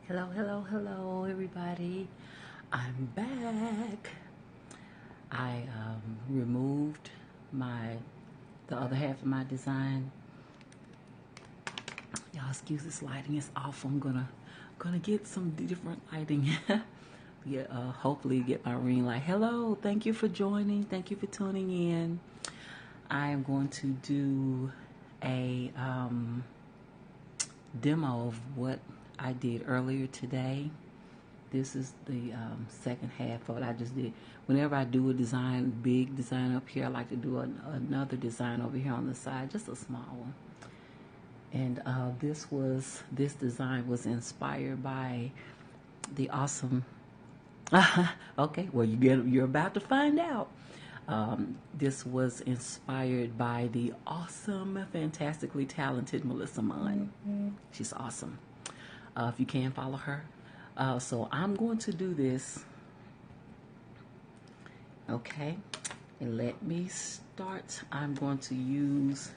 Hello, hello, hello, everybody. I'm back. I removed the other half of my design. Y'all, excuse this lighting is off. I'm gonna get some different lighting. Yeah, hopefully get my ring light. Hello, thank you for joining. Thank you for tuning in. I am going to do a demo of what I did earlier today. This is the second half of what I just did. Whenever I do a design, big design up here, I like to do another design over here on the side, just a small one. And this design was inspired by the awesome. Okay, well you're about to find out. This was inspired by the awesome, fantastically talented Melissa Munn. She's awesome. If you can follow her. So I'm going to do this. Okay, and let me start. I'm going to use,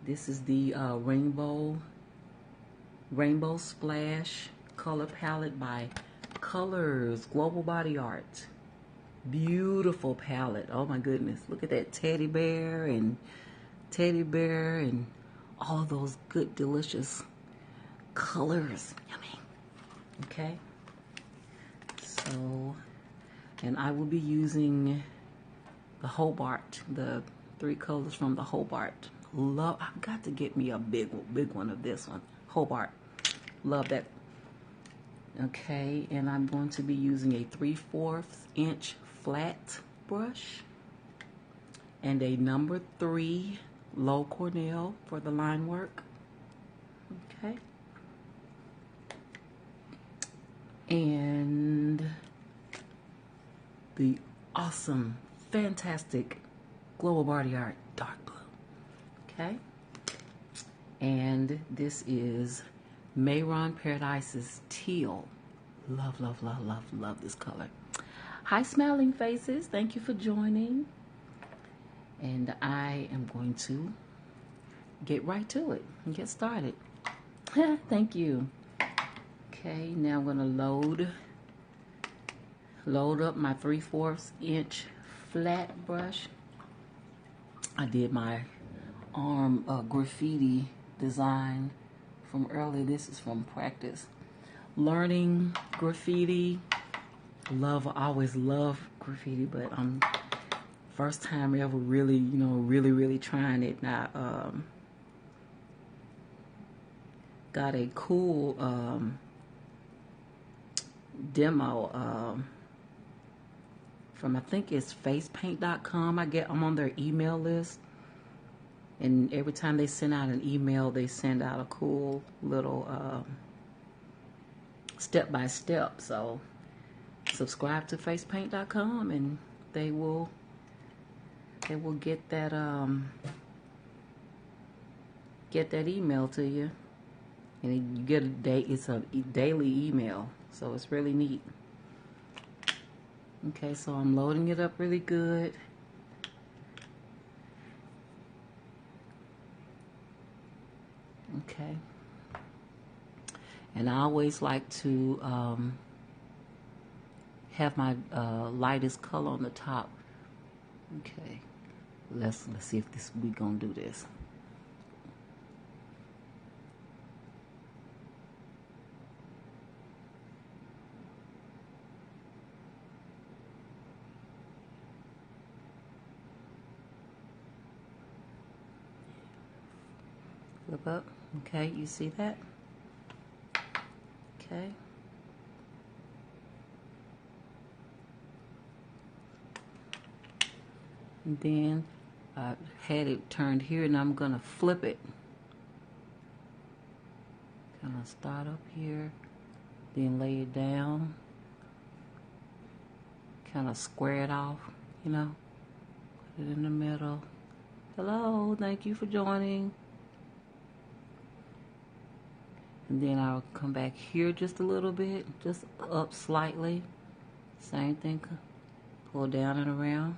this is the Rainbow Splash color palette by Colors Global Body Art. Beautiful palette. Oh my goodness, look at that teddy bear and all those good delicious colors. Yummy. Okay, so, and I will be using the Hobart, the 3 colors from the Hobart. I've got to get me a big one of this one. Hobart, love that. Okay, and I'm going to be using a 3/4 inch flat brush and a number 3 Loew-Cornell for the line work. Okay. And the awesome, fantastic Global Body Art dark blue. Okay. And this is Mehron Paradise's Teal. Love, love, love, love, love this color. Hi, smiling faces. Thank you for joining. And I am going to get right to it and get started. Thank you. Okay, now I'm going to load up my 3/4 inch flat brush. I did my arm graffiti design from earlier. This is from practice. Learning graffiti. I always love graffiti, but I'm first time ever really, really trying it. Now, got a cool demo from, I think it's facepaint.com. I'm on their email list, and every time they send out an email, they send out a cool little step-by-step. So subscribe to facepaint.com and they will get that email to you, and you get it's a daily email, so it's really neat. Okay, so I'm loading it up really good. Okay, and I always like to have my lightest color on the top. Okay, let's see if we gonna do this. Flip up. Okay, you see that? Okay. And then I had it turned here, and I'm gonna flip it. Kind of start up here, then lay it down. Kind of square it off, Put it in the middle. Hello, thank you for joining. And then I'll come back here just a little bit, just up slightly. Same thing, pull down and around.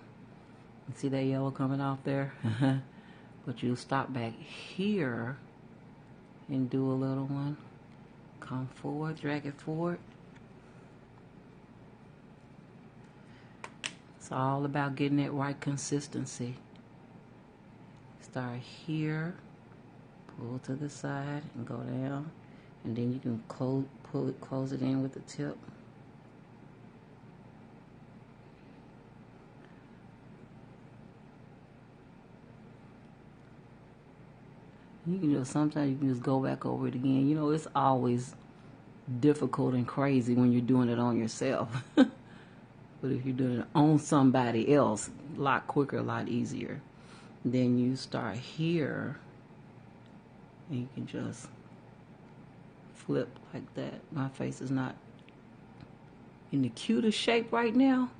See that yellow coming off there? But you'll stop back here and do a little one. Come forward, drag it forward. It's all about getting that right consistency. Start here, pull to the side and go down, and then you can close it in with the tip. You can just, sometimes you can just go back over it again. You know, it's always difficult and crazy when you're doing it on yourself. But if you're doing it on somebody else, a lot quicker, a lot easier. Then you start here, and you can just flip like that. My face is not in the cutest shape right now,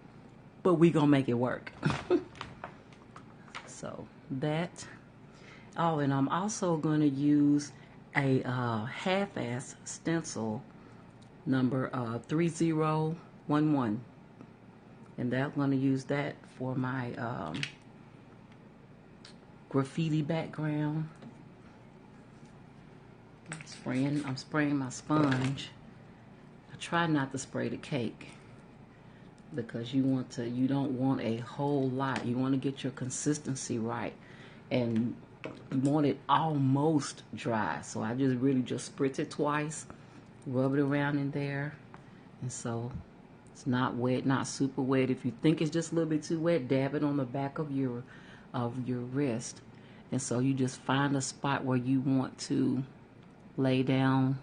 but we gonna make it work. So that. Oh, and I'm also going to use a half-ass stencil number 3011, and I'm going to use that for my graffiti background. I'm spraying my sponge. I try not to spray the cake because you don't want a whole lot. You want to get your consistency right, and you want it almost dry. So I just really spritz it twice, rub it around in there, and so it's not wet, not super wet. If you think it's just a little bit too wet, dab it on the back of your wrist. And so you just find a spot where you want to lay down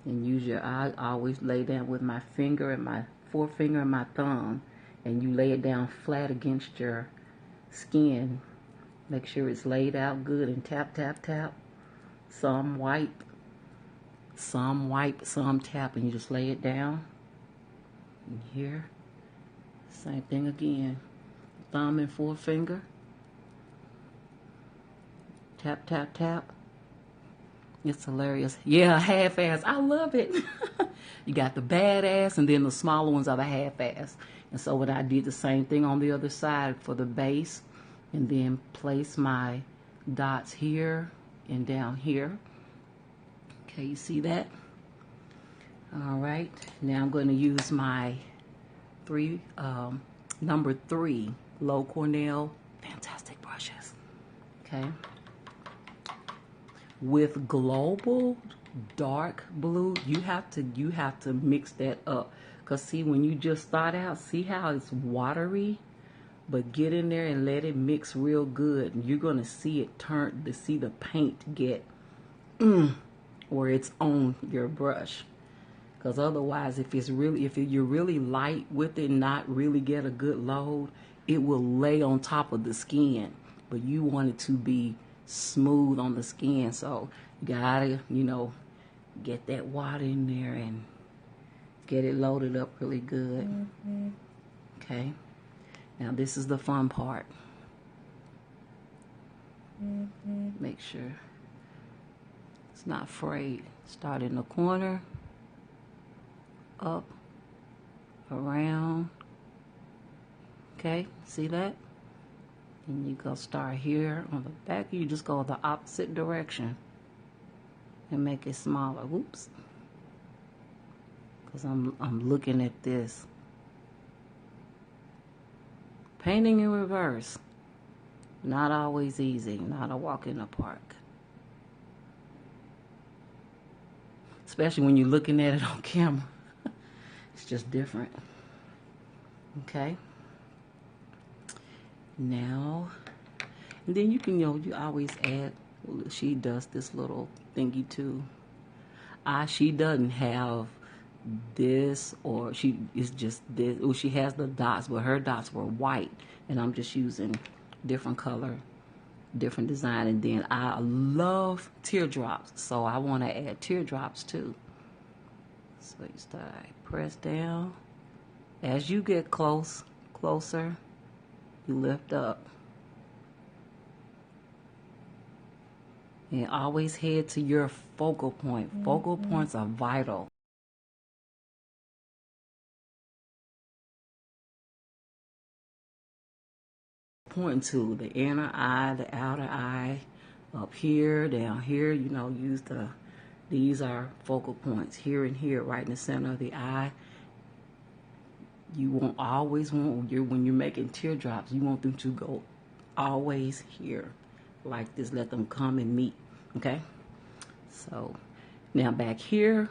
and use your eye. I always lay down with my finger and my forefinger and my thumb, and you lay it down flat against your skin. Make sure it's laid out good and tap, tap, tap. Some wipe, some tap, and you just lay it down. And here, same thing again. Thumb and forefinger. Tap, tap, tap. It's hilarious. Yeah, half-ass. I love it. You got the badass, and then the smaller ones are the half-ass. And so what I did the same thing on the other side for the base, and then place my dots here and down here. Okay, you see that? All right, now I'm going to use my number 3 Loew-Cornell fantastic brushes. Okay, with global dark blue, you have to mix that up, because see, when you just start out, see how it's watery, but get in there and let it mix real good, and you're gonna see it turn, to see the paint get where it's on your brush. Because otherwise, if you're really light with it, not really get a good load, it will lay on top of the skin. But you want it to be smooth on the skin, so you gotta, get that water in there and get it loaded up really good. Okay, now this is the fun part. Make sure it's not frayed. Start in the corner, up, around. Okay, see that? And you go start here on the back. You just go the opposite direction and make it smaller. Whoops. Because I'm looking at this. Painting in reverse. Not always easy. Not a walk in the park. Especially when you're looking at it on camera. It's just different. Okay. Now, and then you can, you always add, she does this little thingy too. She doesn't have this, or she is just this. Well, she has the dots, but her dots were white, and I'm just using different color, different design. And then I love teardrops, so I want to add teardrops too. So you start, press down. As you get closer, you lift up. And always head to your focal point. Focal points are vital. Pointing to the inner eye, the outer eye, up here, down here, use the These are focal points here and here, right in the center of the eye. You won't always want when you're making teardrops, you want them to go always here like this. Let them come and meet. Okay, so now back here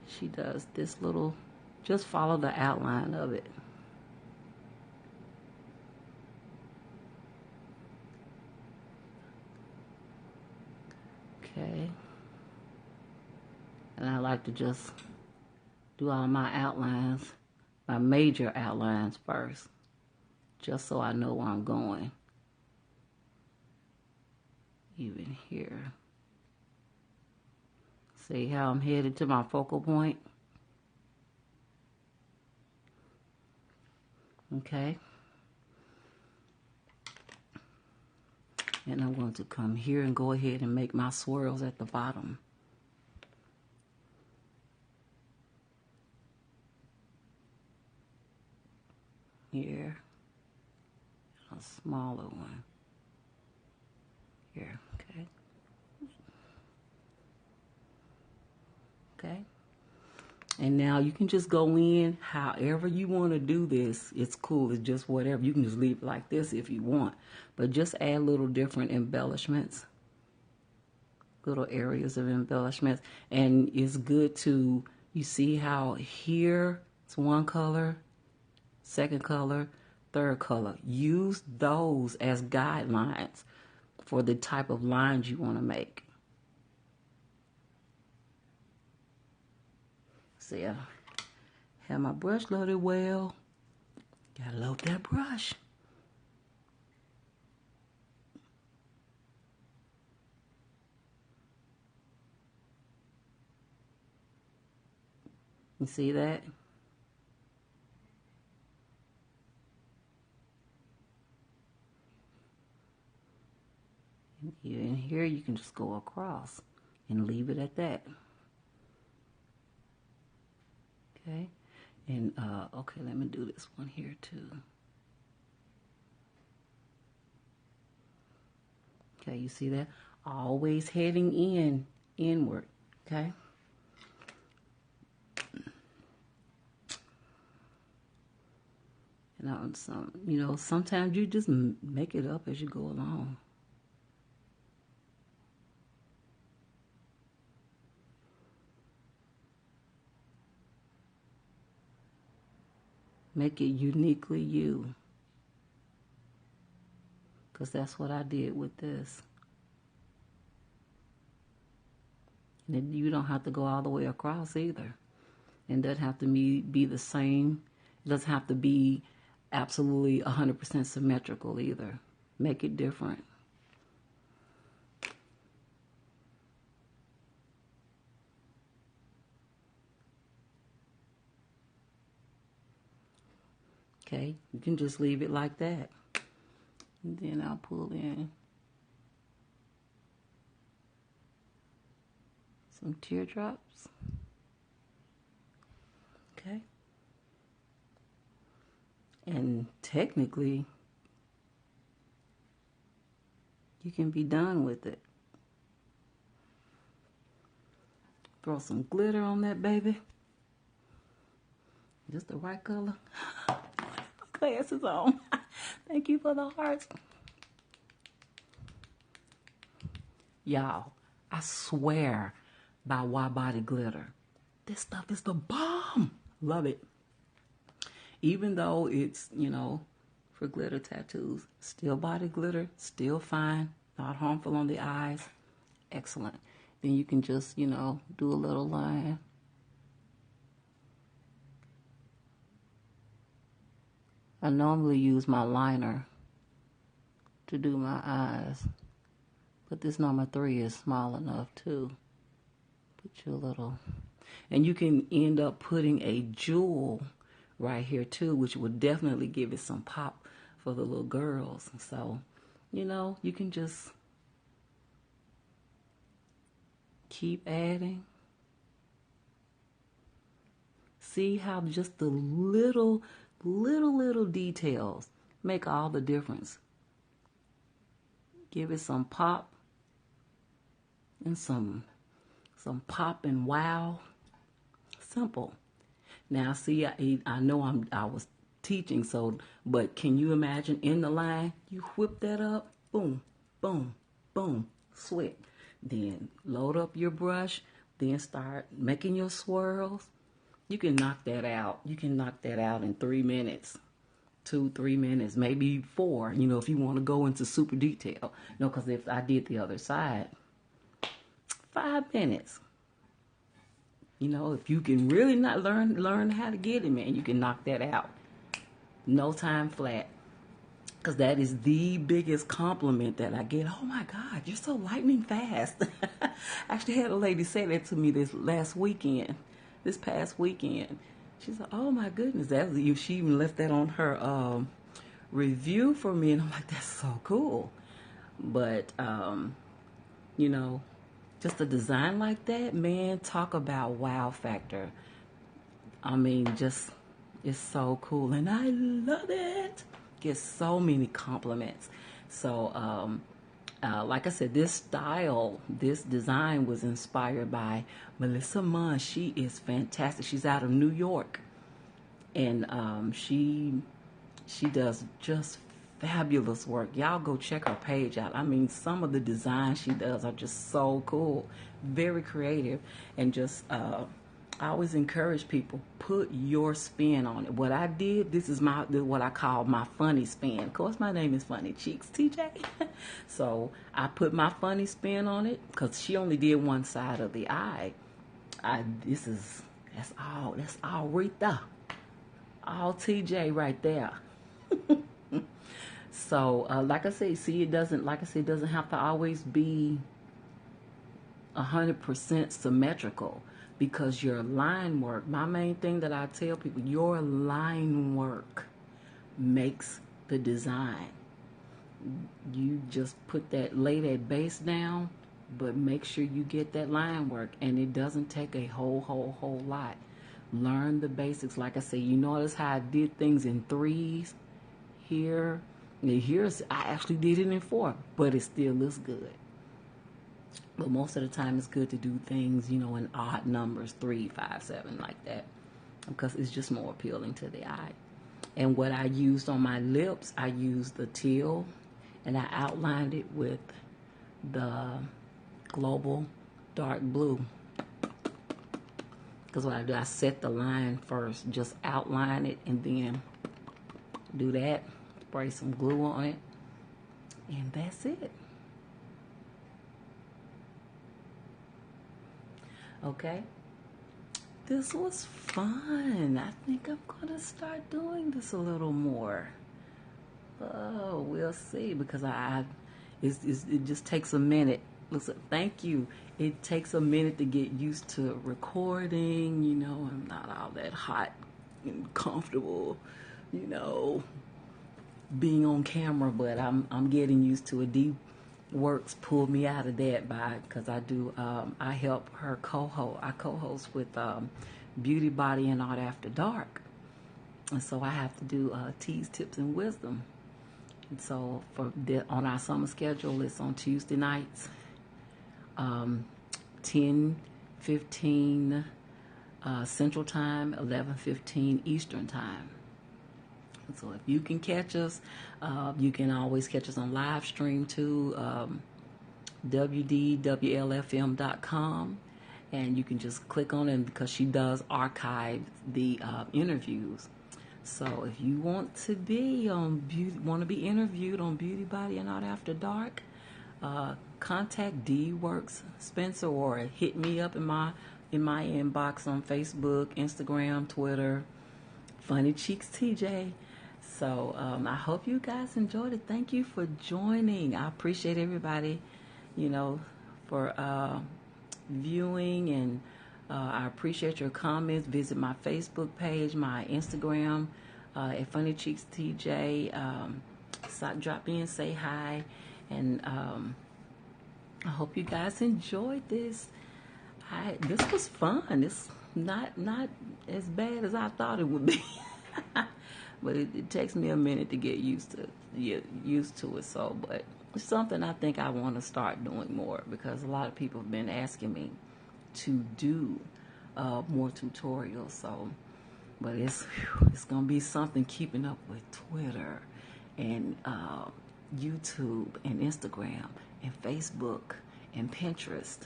she does this little, just follow the outline of it. Okay, and I like to just do all my outlines, my major outlines first, just so I know where I'm going. Even here. See how I'm headed to my focal point? Okay. And I'm going to come here and go ahead and make my swirls at the bottom. Here. A smaller one. Here, okay. Okay. And now you can just go in however you want to do this. It's cool. It's just whatever. You can just leave it like this if you want. But just add little different embellishments. Little areas of embellishments. And it's good to, you see how here it's one color, second color, third color. Use those as guidelines for the type of lines you want to make. See, I have my brush loaded well. Gotta load that brush. You see that? In here, you can just go across and leave it at that. Okay, and okay, let me do this one here too. Okay, you see that? Always heading inward, okay? And sometimes you just make it up as you go along. Make it uniquely you. Because that's what I did with this. And you don't have to go all the way across either. And it doesn't have to be the same. It doesn't have to be absolutely 100% symmetrical either. Make it different. Okay, you can just leave it like that. And then I'll pull in some teardrops. Okay. And technically, you can be done with it. Throw some glitter on that baby. Just the right color. Glasses on. Thank you for the hearts. Y'all, I swear by Ybody glitter. This stuff is the bomb. Love it. Even though it's, for glitter tattoos, still body glitter, still fine, not harmful on the eyes. Excellent. Then you can just, do a little line. I normally use my liner to do my eyes, but this number 3 is small enough too. Put your little, and you can end up putting a jewel right here too, which would definitely give it some pop for the little girls. So, you can just keep adding. See how just the little details make all the difference. Give it some pop and some some pop and wow. Simple. Now, see, I know I was teaching, so, but can you imagine in the line, you whip that up, boom, boom, boom, sweat. Then load up your brush, then start making your swirls. You can knock that out. You can knock that out in 3 minutes, 2-3 minutes, maybe 4, you know, if you want to go into super detail. No, because if I did the other side, 5 minutes. You know, if you can really not learn how to get it, man, you can knock that out. No time flat. Because that is the biggest compliment that I get. Oh my God, you're so lightning fast. I actually had a lady say that to me this past weekend. She said, oh my goodness, she even left that on her review for me. And I'm like, that's so cool. But, you know, just a design like that, man, talk about wow factor. I mean, just, it's so cool. And I love it. Get so many compliments. So, like I said, this design was inspired by Melissa Munn. She is fantastic. She's out of New York. And she does just fabulous work. Y'all go check her page out. I mean, some of the designs she does are just so cool, very creative, and just I always encourage people, put your spin on it. What I did, this is what I call my funny spin. Of course, my name is FunnyCheeksTJ. So I put my funny spin on it because she only did one side of the eye. That's all Rita, all TJ right there. So, like I say, see, it doesn't have to always be 100% symmetrical, because your line work, my main thing that I tell people, your line work makes the design. You just lay that base down, but make sure you get that line work, and it doesn't take a whole lot. Learn the basics. Like I say, you notice how I did things in 3s here. Here's, I actually did it in 4, but it still looks good. But most of the time it's good to do things, you know, in odd numbers, 3, 5, 7, like that, because it's just more appealing to the eye. And what I used on my lips, I used the teal, and I outlined it with the global dark blue. Because what I do, I set the line first, just outline it, and then do that, spray some glue on it, and that's it. Okay, this was fun. I think I'm gonna start doing this a little more. Oh, we'll see, because it just takes a minute. Listen, thank you. It takes a minute to get used to recording. You know, I'm not all that hot and comfortable, you know, being on camera, but I'm getting used to it. Deep Works pulled me out of that because I help her I co-host with Ybody and Art After Dark, and so I have to do Teas, Tips, and Wisdom. And so on our summer schedule, it's on Tuesday nights, 10:15 Central Time, 11:15 Eastern Time. So if you can catch us, you can always catch us on live stream too, wdwlfm.com, and you can just click on it, because she does archive the interviews. So if you want to be interviewed on Beauty, Body, and Art After Dark, contact D Works Spencer, or hit me up in my inbox on Facebook, Instagram, Twitter, FunnyCheeksTJ. So I hope you guys enjoyed it. Thank you for joining. I appreciate everybody, you know, for viewing, and I appreciate your comments. Visit my Facebook page, my Instagram at FunnyCheeksTJ. Drop in, say hi, and I hope you guys enjoyed this. This was fun. It's not as bad as I thought it would be. But it takes me a minute to get used to it. So, but it's something I think I want to start doing more, because a lot of people have been asking me to do more tutorials. So, but it's gonna be something keeping up with Twitter and YouTube and Instagram and Facebook and Pinterest.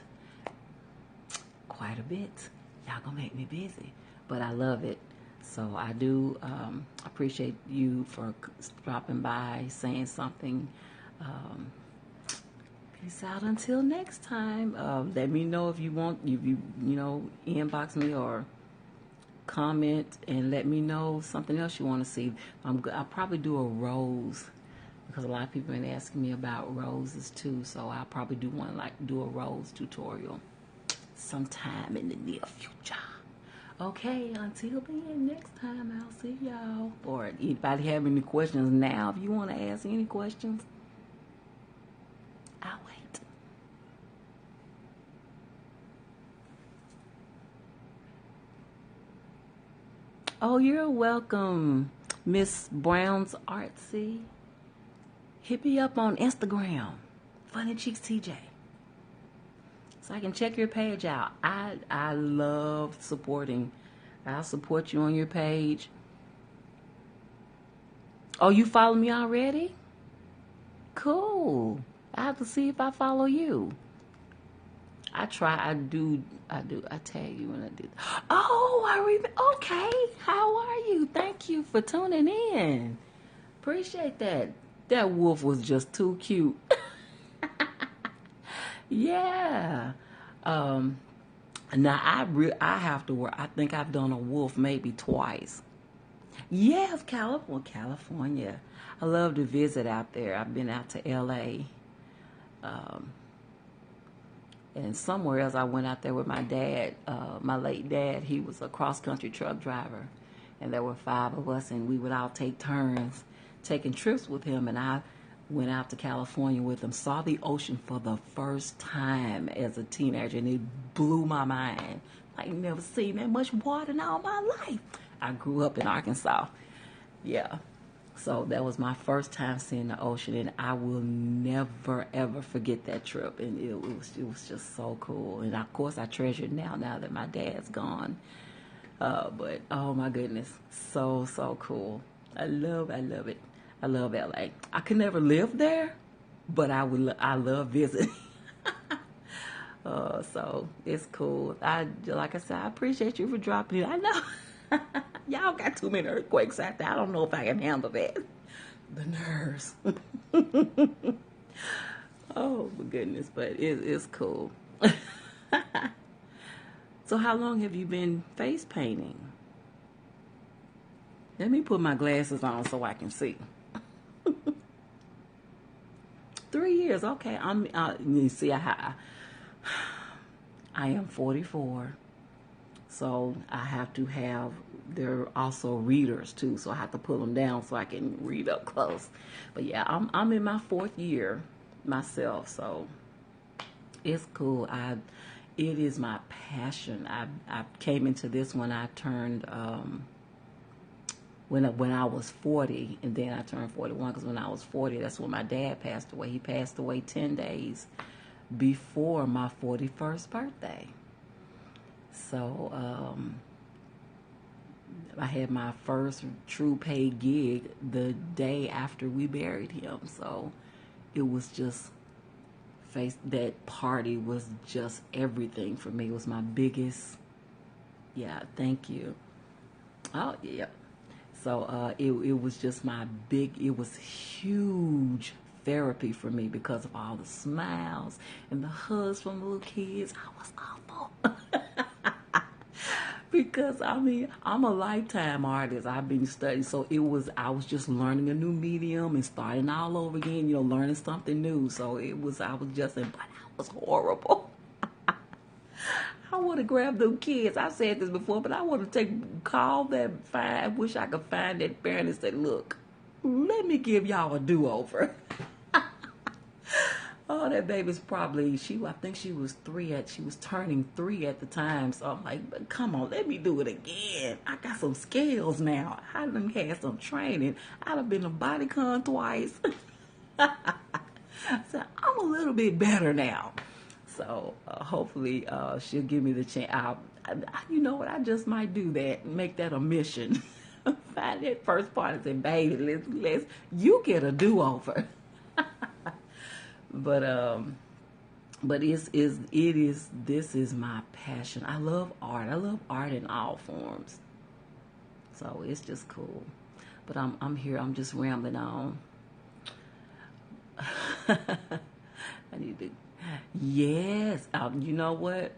Quite a bit. Y'all gonna make me busy, but I love it. So I do appreciate you for dropping by, saying something. Peace out until next time. Let me know if you want, if you inbox me or comment and let me know something else you want to see. I'll probably do a rose because a lot of people have been asking me about roses too. So I'll probably do a rose tutorial sometime in the near future. Okay, until then, next time I'll see y'all. Or anybody have any questions now, if you want to ask any questions, I'll wait. Oh, you're welcome, Miss Brown's Artsy. Hit me up on Instagram, FunnyCheeksTJ, so I can check your page out. I love supporting. I'll support you on your page. Oh, you follow me already? Cool. I have to see if I follow you. I tag you when I do. Oh, I remember. Okay. How are you? Thank you for tuning in. Appreciate that. That wolf was just too cute. Yeah. Now I have to work. I think I've done a wolf maybe twice. Yes, California. I love to visit out there. I've been out to LA. And somewhere else I went out there with my dad, my late dad. He was a cross-country truck driver. And there were 5 of us, and we would all take turns taking trips with him. And I went out to California with him, saw the ocean for the first time as a teenager, and it blew my mind. Like, never seen that much water in all my life. I grew up in Arkansas. Yeah. So that was my first time seeing the ocean, and I will never, ever forget that trip. And it was just so cool. And, of course, I treasure it now that my dad's gone. But, oh, my goodness, so cool. I love it. I love LA. I could never live there, but I love visiting. So it's cool. Like I said, I appreciate you for dropping it. I know y'all got too many earthquakes out there. I don't know if I can handle that. The nerves. Oh my goodness, but it's cool. So how long have you been face painting? Let me put my glasses on so I can see. 3 years, okay. You see, I am 44, so I have to have. There are also readers too, so I have to pull them down so I can read up close. But yeah, I'm in my 4th year myself, so it's cool. It is my passion. I came into this when I turned. When I was 40, and then I turned 41, because when I was 40, that's when my dad passed away. He passed away 10 days before my 41st birthday. So I had my first true paid gig the day after we buried him. So it was just, that party was just everything for me. It was my biggest, yeah, thank you. Oh, yeah. So it was just it was huge therapy for me because of all the smiles and the hugs from the little kids. I was awful. Because, I mean, I'm a lifetime artist. I've been studying. So I was just learning a new medium and starting all over again, learning something new. So I was horrible. I want to grab them kids. I said this before, but I want to call that fine. I wish I could find that parent and say, look, let me give y'all a do-over. Oh, that baby's probably, I think she was she was turning 3 at the time. So I'm like, but come on, let me do it again. I got some skills now. I done had some training. I done been to BodyCon twice. So I'm a little bit better now. So hopefully she'll give me the chance. You know what? I just might do that. Make that a mission. Find that first part and say, baby, let's you get a do-over. But it is this is my passion. I love art. I love art in all forms. So it's just cool. But I'm here. I'm just rambling on. I need to. Yes. You know what?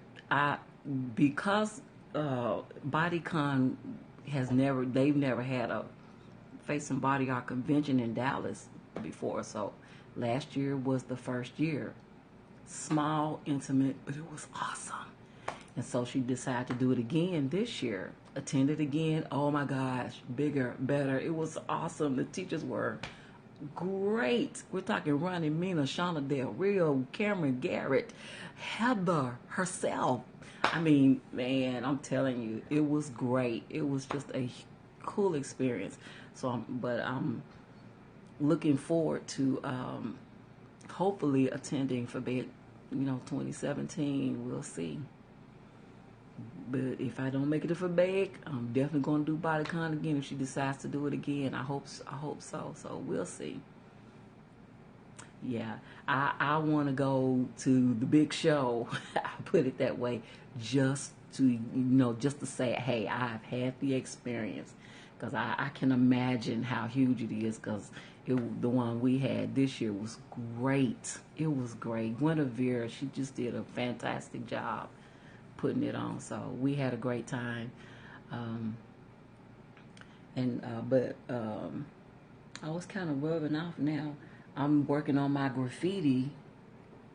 Because BodyCon they've never had a face and body art convention in Dallas before. So last year was the first year. Small, intimate, but it was awesome. And so she decided to do it again this year. Attended again. Oh my gosh, bigger, better. It was awesome. The teachers were great. We're talking Ronnie, Mina, Shauna Del Rio, Cameron Garrett, Heather herself. I mean, man, I'm telling you, it was great. It was just a cool experience. So, I'm looking forward to hopefully attending for 2017. We'll see. But if I don't make it to Quebec, I'm definitely going to do BodyCon again if she decides to do it again. I hope so. So we'll see. Yeah, I want to go to the big show. I put it that way, just to say, hey, I've had the experience, because I can imagine how huge it is. Because the one we had this year was great. It was great. Guinevere, she just did a fantastic job putting it on. So we had a great time. But I was kind of rubbing off now. I'm working on my graffiti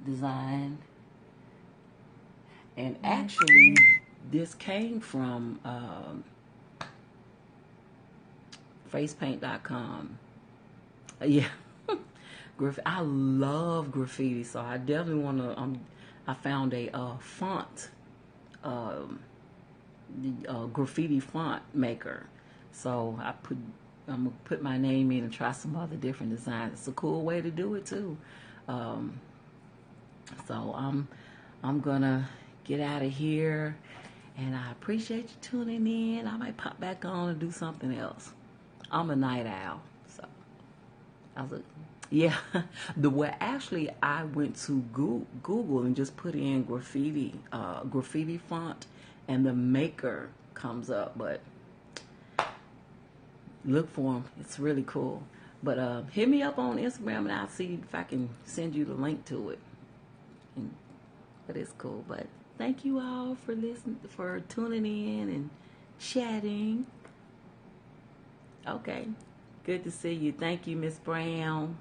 design. And actually, this came from facepaint.com. Yeah. I love graffiti, so I definitely want to. I found a font, graffiti font maker. So I'm gonna put my name in and try some other different designs. It's a cool way to do it too. So I'm gonna get out of here, and I appreciate you tuning in. I might pop back on and do something else. I'm a night owl, so I was like, yeah. Actually, I went to Google and just put in graffiti font, and the maker comes up. But look for them; it's really cool. But hit me up on Instagram, and I'll see if I can send you the link to it. But it's cool. But thank you all for listening, for tuning in and chatting. Okay. Good to see you. Thank you, Miss Brown.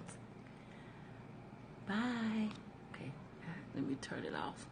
Bye. Okay. Let me turn it off.